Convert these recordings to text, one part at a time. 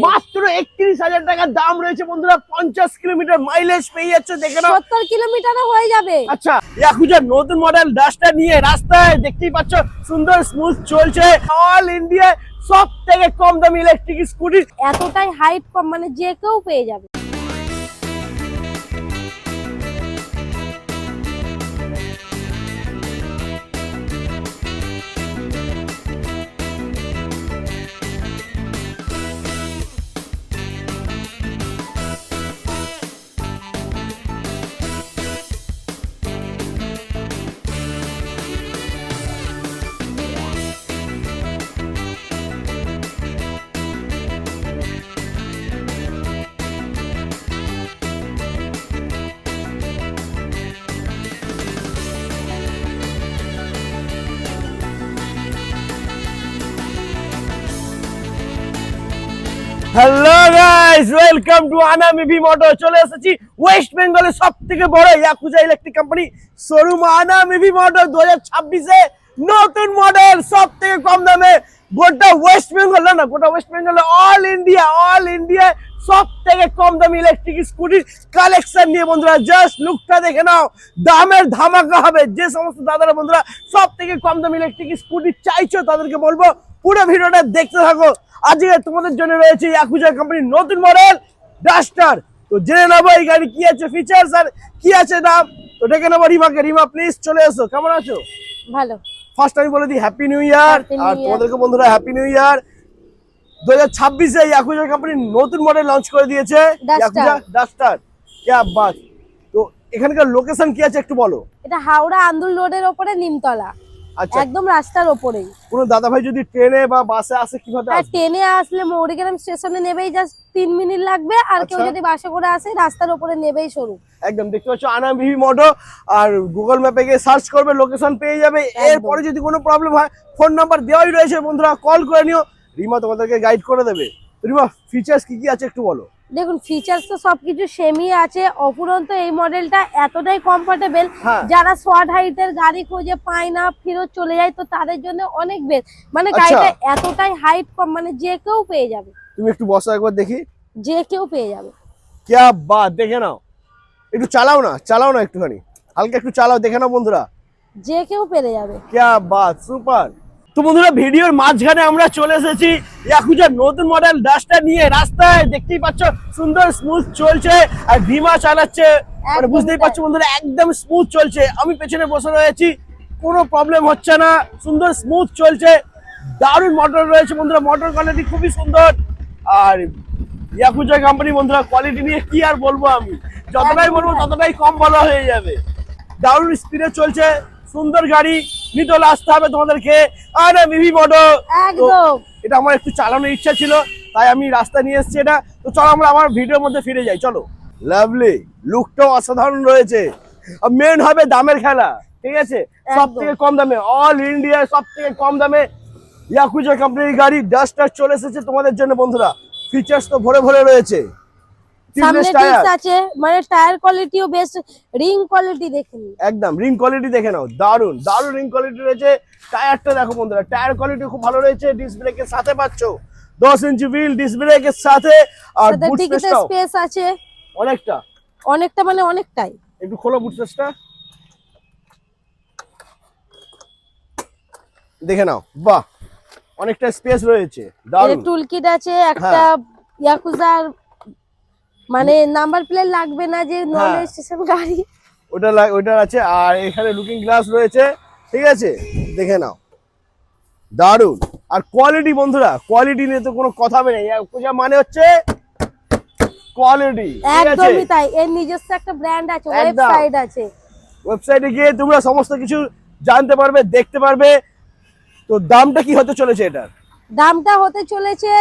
মাত্র ৩১,০০০ টাকা দাম রয়েছে বন্ধুরা। 50 কিলোমিটার মাইলেজ পেয়ে যাচ্ছে, দেখে নাও। 70 কিলোমিটারও হয়ে যাবে। আচ্ছা, ইয়াকুজার নতুন মডেল ডাস্টার নিয়ে রাস্তায় দেখতেই পাচ্ছ সুন্দর স্মুথ চলছে। অল ইন্ডিয়া সব থেকে কম দামি ইলেকট্রিক স্কুটি। এতটাই হাইট কম, মানে যে কেউ পেয়ে যাবে। Hello guys, welcome to Anam EV motor. চলে এসেছি ওয়েস্ট বেঙ্গলের সব থেকে বড় Yakuza electric company showroom Anam EV motor. 2026-এ নতুন মডেল, সব থেকে কম দামে। গোটা ওয়েস্ট বেঙ্গল না, গোটা ওয়েস্ট বেঙ্গলে অল ইন্ডিয়া সব থেকে কম দামি ইলেকট্রিক স্কুটির কালেকশন নিয়ে বন্ধুরা। জাস্ট লুকটা দেখে নাও, দামের ধামাকা হবে। যে সমস্ত দাদারা বন্ধুরা সব থেকে কম দামি ইলেকট্রিক স্কুটি চাইছো, তাদেরকে বলবো পুরো ভিডিওটা দেখতে থাকো। আজকে তোমাদের জন্য রয়েছে ইয়াকুজা কোম্পানির নতুন মডেল ডাস্টার। তো জেনে নেবো এই গাড়ি কি আছে ফিচার্স আর কি আছে দাম। তো ডেকে নেবো রিমাকে। রিমা প্লিজ চলে এসো, কেমন আছো? ভালো। ফার্স্ট আমি বলে দিই হ্যাপি নিউ ইয়ার। আর তোমাদেরকে বন্ধুরা হ্যাপি নিউ ইয়ার। 2026-এ ইয়াকুজা কোম্পানির নতুন মডেল লঞ্চ করে দিয়েছে ইয়াকুজা ডাস্টার। क्या बात। তো এখানকার লোকেশন কি আছে একটু বলো। এটা হাওড়া আন্দুল রোডের ওপরে নিমতলা, আচ্ছা, একদম রাস্তার ওপরেই। কোন দাদা ভাই যদি ট্রেনে বা বাসে আসে কিভাবে আর আসবে? ট্রেনে আসলে মৌরিগ্রাম স্টেশনে নেবেই জাস্ট 3 মিনিট লাগবে। আর কেউ যদি বাসে করে আসে রাস্তার ওপরে নেবেই শোরুম। একদম দেখতে পাচ্ছ আনাম ইভি মোটর। আর গুগল ম্যাপে গিয়ে সার্চ করবে, লোকেশন পেয়ে যাবে। এরপরে যদি কোনো প্রবলেম হয় ফোন নাম্বার দেওয়াই রয়েছে বন্ধুরা, কল করে নিও। রিমা তোমাদেরকে গাইড করে দেবে। রিমা ফিচার্স কি কি আছে একটু বলো। দেখুন, ফিচার্স তো সবকিছু সেমই আছে। অপুরন্ত এই মডেলটা এতটাই কমফোর্টেবল, যারা শর্ট হাইটের গাড়ি খুঁজে পায় না, ফেরত চলে যায়, তো তাদের জন্য অনেক বেস্ট। মানে গাড়িটা এতটাই হাইট কম, মানে যে কেউ পেয়ে যাবে। তুমি একটু বসো একবার দেখি। যে কেউ পেয়ে যাবে। क्या बात, দেখে নাও। একটু চালাও না একটুখানি, হালকা একটু চালাও, দেখে নাও বন্ধুরা। যে কেউ পেরে যাবে। क्या बात, সুপার। তো বন্ধুরা ভিডিওর মাঝখানে আমরা চলে এসেছি ইয়াকুজার নতুন মডেল ডাস্টার নিয়ে রাস্তায় দেখতেই পাচ্ছ সুন্দর স্মুথ চলছে। আর রিমা চালাচ্ছে, মানে বুঝতেই পারছো বন্ধুরা একদম স্মুথ চলছে। আমি পেছনে বসে রয়েছি, কোনো প্রবলেম হচ্ছে না, সুন্দর স্মুথ চলছে। দারুণ মোটর রয়েছে বন্ধুরা, মোটর কোয়ালিটি খুবই সুন্দর। আর ইয়াকুজা কোম্পানি বন্ধুরা কোয়ালিটি নিয়ে কি আর বলবো, আমি যতটাই বলবো ততটাই কম বলা হয়ে যাবে। দারুণ স্পিডে চলছে, সুন্দর গাড়ি। নিতে আসতে হবে তোমাদেরকে আনাম ইভি মোটর। একদম, এটা আমার একটু চালানোর ইচ্ছা ছিল, তাই আমি রাস্তা নিয়ে এসেছি এটা। তো চলো আমরা আমার ভিডিওর মধ্যে ফিরে যাই, চলো। লাভলি, লুকটাও অসাধারণ রয়েছে। আর মেন হবে দামের খেলা, ঠিক আছে? সব থেকে কম দামে, অল ইন্ডিয়া সব থেকে কম দামে ইয়াকুজা কোম্পানির গাড়ি ডাস্টার চলে এসেছে তোমাদের জন্য বন্ধুরা। ফিচার্স তো ভরে ভরে রয়েছে। সামনে ডিস্ক আছে, মানে টায়ার কোয়ালিটিও বেস্ট। রিং কোয়ালিটি দেখুন, একদম রিং কোয়ালিটি দেখে নাও, দারুন রিং কোয়ালিটি রয়েছে। টায়ারটা দেখো বন্ধুরা, টায়ার কোয়ালিটি খুব ভালো রয়েছে। ডিস্ক ব্রেকের সাথে পাচ্ছো 10 ইঞ্চি হুইল ডিস্ক ব্রেকের সাথে। আর বুট স্পেস আছে অনেকটা, মানে অনেকটাই। একটু খোলো বুট স্পেসটা, দেখে নাও। বাহ, অনেকটা স্পেস রয়েছে, দারুন। টুল কিট আছে একটা। ইয়াকুজার মানে নাম্বার প্লেট লাগবে না, যে নন রেজিস্ট্রেশন গাড়ি, ওটা আছে। আর এখানে লুকিং গ্লাস রয়েছে, ঠিক আছে? দেখে নাও, দারুন। আর কোয়ালিটি বন্ধুরা, কোয়ালিটি নিয়ে তো কোনো কথা হবে না। ইয়াকুজা মানে হচ্ছে কোয়ালিটি, একদমই তাই। এর নিজস্ব একটা ব্র্যান্ড আছে, ওয়েবসাইট আছে। ওয়েবসাইটে গিয়ে তোমরা সমস্ত কিছু জানতে পারবে, দেখতে পারবে। তো দামটা কি হতে চলেছে এটার? দামটা হতে চলেছে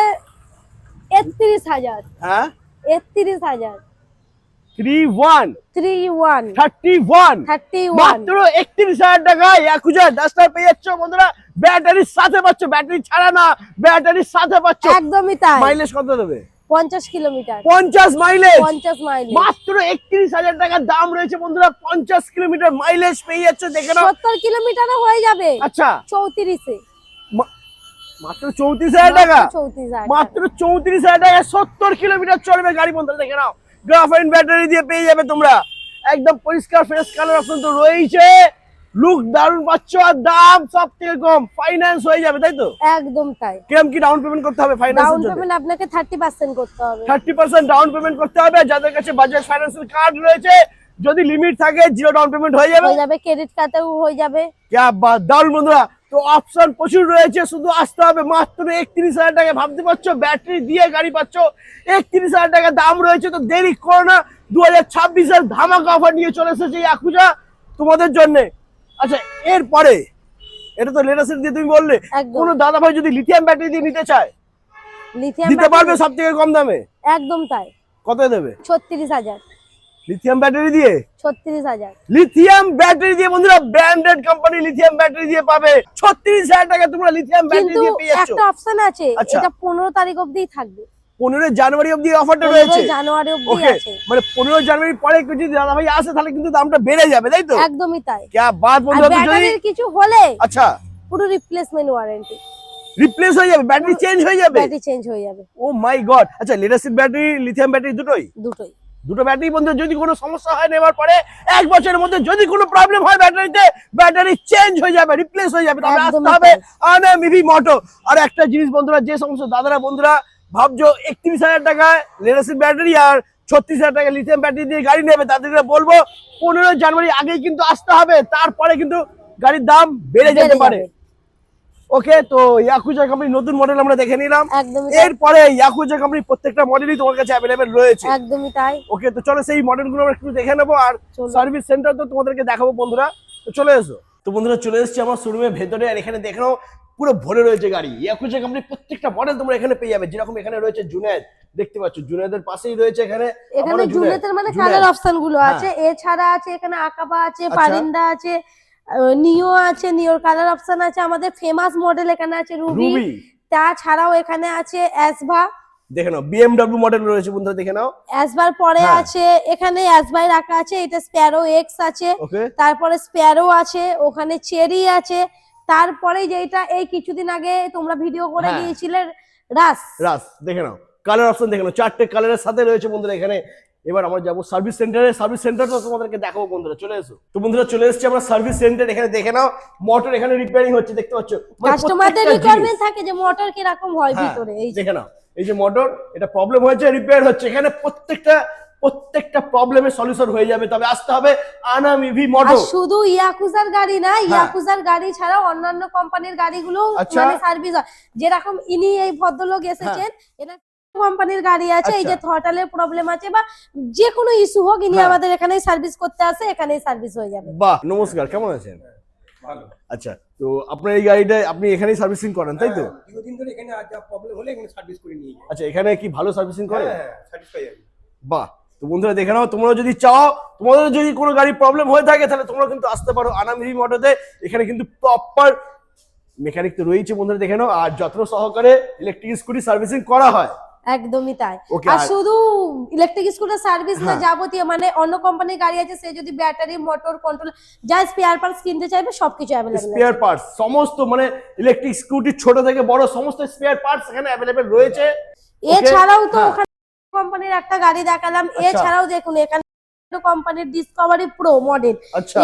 31,000। হ্যাঁ, 31,000। 31 মাত্র 31,000 টাকা ইয়াকুজা ডাস্টার পেয়ে যাচ্ছ বন্ধুরা। ব্যাটারির সাথে পাচ্ছ, ব্যাটারি ছাড়া না, ব্যাটারির সাথে পাচ্ছ। একদমই তাই। মাইলেজ কত দেবে? 50 কিলোমিটার। 50 মাইলেজ। 50 মাইলেজ। মাত্র 31,000 টাকা দাম রয়েছে বন্ধুরা। 50 কিলোমিটার মাইলেজ পেয়ে যাচ্ছে, দেখে নাও। 70 কিলোমিটারও হয়ে যাবে। আচ্ছা, 34-এ মাত্র 34,000 টাকা, 34,000 মাত্র 34,000 টাকা 70 কিলোমিটার চলবে গাড়ি। বন্ধুরা দেখে নাও, গ্রাফাইন ব্যাটারি দিয়ে পেয়ে যাবে তোমরা, একদম পরিষ্কার ফ্রেশ কালার অপশন তো রয়েছে, লুক দারুণ পাচ্ছ, আর দাম সব থেকে কম, ফাইন্যান্স হয়ে যাবে তাই তো? একদম তাই। কেমন কি ডাউন পেমেন্ট করতে হবে ফাইন্যান্সের ডাউন জন্য? পেমেন্ট আপনাকে 30% করতে হবে। 30% ডাউন পেমেন্ট করতে হবে। যাদের কাছে বাজাজ ফাইন্যান্সের কার্ড রয়েছে, যদি লিমিট থাকে জিরো ডাউন পেমেন্ট হয়ে যাবে, ক্রেডিট কার্ডেও হয়ে যাবে। क्या बात, দারুণ বন্ধুরা। তো অপশন প্রচুর রয়েছে, শুধু আসতে হবে। মাত্র 31,000 টাকা, ভাবতে পারছো ব্যাটারি দিয়ে গাড়ি পাচ্ছ, 31,000 টাকা দাম রয়েছে। তো দেরি করো না, 2026 এর ধামাকা অফার নিয়ে চলে এসেছে ইয়াকুজা তোমাদের জন্য। আচ্ছা, এরপরে এটা তো লেটেস্ট দিয়ে তুমি বললে, কোন দাদা ভাই যদি লিথিয়াম ব্যাটারি দিয়ে নিতে চায়, লিথিয়াম দিতে পারবে সব থেকে কম দামে? একদম তাই। কত দেবে? 36,000 লিথিয়াম ব্যাটারি দিয়ে। 36,000 লিথিয়াম ব্যাটারি দিয়ে বন্ধুরা, ব্র্যান্ডেড কোম্পানি লিথিয়াম ব্যাটারি দিয়ে পাবে 36,000 টাকা তোমরা লিথিয়াম ব্যাটারি কিন্তু দিয়ে পেয়ে যাচ্ছ। একটা অপশন আছে, এটা 15 তারিখ অবধি থাকবে। 15 জানুয়ারি অবধি অফারটা রয়েছে। 15 জানুয়ারি অবধি ওকে, আছে। মানে 15 জানুয়ারি পরে কেউ যদি দাদা ভাই আসে তাহলে কিন্তু দামটা বেড়ে যাবে তাই তো? একদমই তাই। কি বাত আর বন্ধুরা, যদি ব্যাটারির কিছু হলে আচ্ছা পুরো রিপ্লেসমেন্ট ওয়ারেন্টি, রিপ্লেস হয়ে যাবে, ব্যাটারি চেঞ্জ হয়ে যাবে। ব্যাটারি চেঞ্জ হয়ে যাবে। ও মাই গড। আচ্ছা, লেটেস্ট ব্যাটারি লিথিয়াম ব্যাটারি দুটোই? দুটোই। দুটো ব্যাটারি বন্ধুরা, যদি কোনো সমস্যা হয় নেওয়ার পরে 1 বছরের মধ্যে যদি কোনো প্রবলেম হয় ব্যাটারিতে, ব্যাটারি চেঞ্জ হয়ে যাবে, রিপ্লেস হয়ে যাবে। তবে আসতে হবে আনাম ইভি মোটর। আর একটা জিনিস বন্ধুরা, যে সমস্ত দাদারা বন্ধুরা ভাবছো 31,000 টাকায় লেটেস্ট ব্যাটারি আর 36,000 টাকা লিথিয়াম ব্যাটারি দিয়ে গাড়ি নেবে, তাদেরকে বলবো 15 জানুয়ারি আগেই কিন্তু আসতে হবে, তারপরে কিন্তু গাড়ির দাম বেড়ে যেতে পারে। ওকে, তো ইয়াকুজা কোম্পানি নতুন মডেল আমরা দেখে নিলাম। এরপরে ইয়াকুজা কোম্পানি প্রত্যেকটা মডেলই তোমার কাছে अवेलेबल রয়েছে। একদমই তাই। ওকে, তো চলো সেই মডেলগুলো আমরা একটু দেখে নেবো, আর সার্ভিস সেন্টার তো তোমাদেরকে দেখাবো বন্ধুরা। তো চলে এসো। তো বন্ধুরা চলে এসেছি আমার শোরুমের ভেতরে, আর এখানে দেখো পুরো ভরে রয়েছে গাড়ি। ইয়াকুজা কোম্পানি প্রত্যেকটা মডেল তোমরা এখানে পেয়ে যাবে। যেরকম এখানে রয়েছে জুনেদ, দেখতে পাচ্ছ জুনেদের পাশেই রয়েছে এখানে জুনেদের মানে কালার অপশন গুলো আছে। এছাড়া আছে এখানে আকাবা আছে, পারিন্দা আছে, নিও আছে, নিওর কালার অপশন আছে। আমাদের ফেমাস মডেল এখানে আছে রুবি। তাছাড়াও এখানে আছে অ্যাসভা, দেখে নাও BMW মডেল রয়েছে বন্ধুরা, দেখে নাও। অ্যাসভার পরে আছে এখানে অ্যাসভাই রাখা আছে, এটা স্প্যারো এক্স আছে, তারপরে স্প্যারো আছে, ওখানে চেরি আছে, তারপরে যেটা এই কিছুদিন আগে তোমরা ভিডিও করে দিয়েছিলে রাস। দেখে নাও কালার অপশন, দেখে নাও 4টে কালারের সাথে রয়েছে বন্ধুরা এখানে। এবার আমরা যাবো সার্ভিস সেন্টারে, সার্ভিস সেন্টারটা তোমাদেরকে দেখাবো বন্ধুরা। চলে এসো। তো বন্ধুরা চলে এসেছি আমরা সার্ভিস সেন্টার। এখানে দেখে নাও মোটর এখানে রিপেয়ারিং হচ্ছে, দেখতে পাচ্ছ। কাস্টমারদের রিকোয়ারমেন্ট থাকে যে মোটর কি রকম হয় ভিতরে, এই দেখে নাও এই যে মোটর, এটা প্রবলেম হয়েছে, রিপেয়ার হচ্ছে। এখানে প্রত্যেকটা প্রবলেমের সলিউশন হয়ে যাবে। তবে আসতে হবে আনাম ইভি মোটর। শুধু ইয়াকুজার গাড়ি না, ইয়াকুজার গাড়ি ছাড়াও অন্যান্য কোম্পানির গাড়িগুলো মানে সার্ভিস হয়। যেরকম ইনি এই ভদ্রলোক এসেছেন, এরা কোম্পানির গাড়ি আছে, এই যে থ্রটালের প্রবলেম আছে বা যে কোনো ইস্যু হোক, ইনি আমাদের এখানেই সার্ভিস করতে আসে, এখানেই সার্ভিস হয়ে যাবে। বাহ, নমস্কার, কেমন আছেন? ভালো। আচ্ছা, তো আপনার এই গাড়িটা আপনি এখানেই সার্ভিসিং করেন তাই তো? দীর্ঘদিন ধরে এখানে যা প্রবলেম হলে এখানে সার্ভিস করে নিয়ে যাই। আচ্ছা, এখানে কি ভালো সার্ভিসিং করে? হ্যাঁ, স্যাটিসফাই আমি। বাহ, তো বন্ধুরা দেখে নাও, তোমরা যদি চাও, তোমাদের যদি কোনো গাড়ির প্রবলেম হয়ে থাকে, তাহলে তোমরা কিন্তু আসতে পারো আনাম ইভি মোটরতে। এখানে কিন্তু প্রপার মেকানিক তো রয়েছে বন্ধুরা, দেখে নাও। আর যত্ন সহকারে ইলেকট্রিক স্কুটি সার্ভিসিং করা হয়। একদমই তাই। আর শুধু ইলেকট্রিক স্কুটার সার্ভিস না, যাবতীয় মানে অন্য কোম্পানির গাড়ি আছে, সে যদি ব্যাটারি, মোটর, কন্ট্রোল যা স্পেয়ার পার্টস কিনতে চাইবে সবকিছু अवेलेबल আছে। স্পেয়ার পার্টস সমস্ত, মানে ইলেকট্রিক স্কুটি ছোট থেকে বড় সমস্ত স্পেয়ার পার্টস এখানে अवेलेबल রয়েছে। এছাড়াও তো ওখানে কোম্পানির একটা গাড়ি দেখালাম। এছাড়াও দেখুন এখানে কোম্পানির ডিসকভারি প্রো মডেল,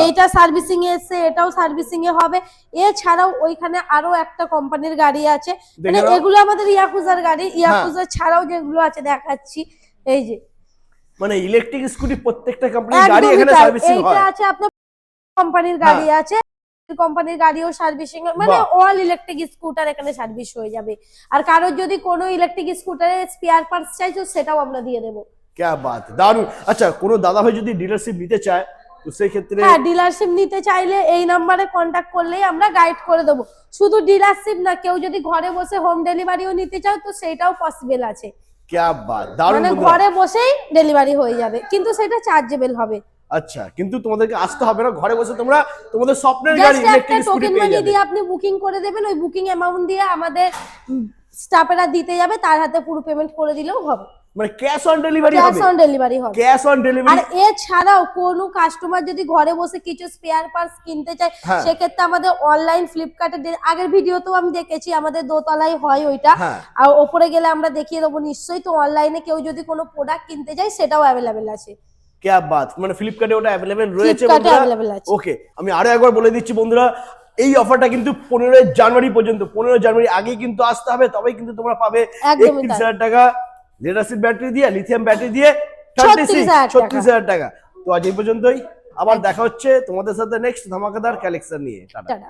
এইটা সার্ভিসিং এ এসে, এটাও সার্ভিসিং এ হবে। এছাড়াও ওইখানে আরো একটা কোম্পানির গাড়ি আছে, মানে এগুলো আমাদের ইয়াকুজার গাড়ি। ইয়াকুজা ছাড়াও যেগুলো আছে দেখাচ্ছি, এই যে মানে ইলেকট্রিক স্কুটি প্রত্যেকটা কোম্পানির গাড়ি এখানে সার্ভিসিং হয়। এইটা আছে আপনার কোম্পানির গাড়ি আছে, কোম্পানির গাড়িও সার্ভিসিং, মানে অল ইলেকট্রিক স্কুটার এখানে সার্ভিস হয়ে যাবে। আর কারোর যদি কোনো ইলেকট্রিক স্কুটারের স্পেয়ার পার্টস চাইছো, সেটাও আমরা দিয়ে দেবো। क्या बात है, দারুণ। আচ্ছা, কোনো দাদা ভাই যদি ডিলারশিপ নিতে চায়, তো সেই ক্ষেত্রে ডিলারশিপ নিতে চাইলে এই নম্বরে কন্টাক্ট করলেই আমরা গাইড করে দেবো। শুধু ডিলারশিপ না, কেউ যদি ঘরে বসে হোম ডেলিভারিও নিতে চাও, তো সেটাও পসিবল আছে। क्या बात, দারুণ। মানে ঘরে বসেই ডেলিভারি হয়ে যাবে, কিন্তু সেটা চার্জেবল হবে। আচ্ছা, কিন্তু তোমাদেরকে আসতে হবে না, ঘরে বসে তোমরা তোমাদের স্বপ্নের গাড়ি ইলেকট্রিক স্কুটি পেয়ে যাবে। দিয়ে আপনি বুকিং করে দেবেন, ওই বুকিং অ্যামাউন্ট দিয়ে আমাদের স্টাফেরা দিতে যাবে, তার হাতে পুরো পেমেন্ট করে দিলেও হবে। মানে ক্যাশ অন ডেলিভারি ক্যাশ হবে? অন ডেলিভারি হবে। ক্যাশ অন আর ডেলিভারি। এছাড়াও কোনো কাস্টমার যদি ঘরে বসে কিছু স্পেয়ার পার্টস কিনতে চায়, হ্যাঁ। সেক্ষেত্রে আমাদের অনলাইন ফ্লিপকার্টে আগের ভিডিওতেও আমি দেখেছি, আমাদের দোতলায় হয় ওইটা। হ্যাঁ। আর ওপরে গেলে আমরা দেখিয়ে দেবো নিশ্চয়ই। তো অনলাইনে কেউ যদি কোনো প্রোডাক্ট কিনতে চায় সেটাও অ্যাভেলেবেল আছে। ক্যা বাত, মানে ফ্লিপকার্টে ওটা অ্যাভেলেবেল রয়েছে ফ্লিপকার্টে বন্ধুরা। available আছে। ওকে, আমি আরো একবার বলে দিচ্ছি বন্ধুরা, এই অফারটা কিন্তু 15 জানুয়ারি পর্যন্ত, 15 জানুয়ারি আগে কিন্তু আসতে হবে, তবেই কিন্তু তোমরা পাবে একদমই 31,000 টাকা লেড অ্যাসিড ব্যাটারি দিয়ে, লিথিয়াম ব্যাটারি দিয়ে 36,000 টাকা। তো আজ এই পর্যন্তই, আবার দেখা হচ্ছে তোমাদের সাথে নেক্সট ধামাকাদার কালেকশন নিয়ে। টাটা। টাটা।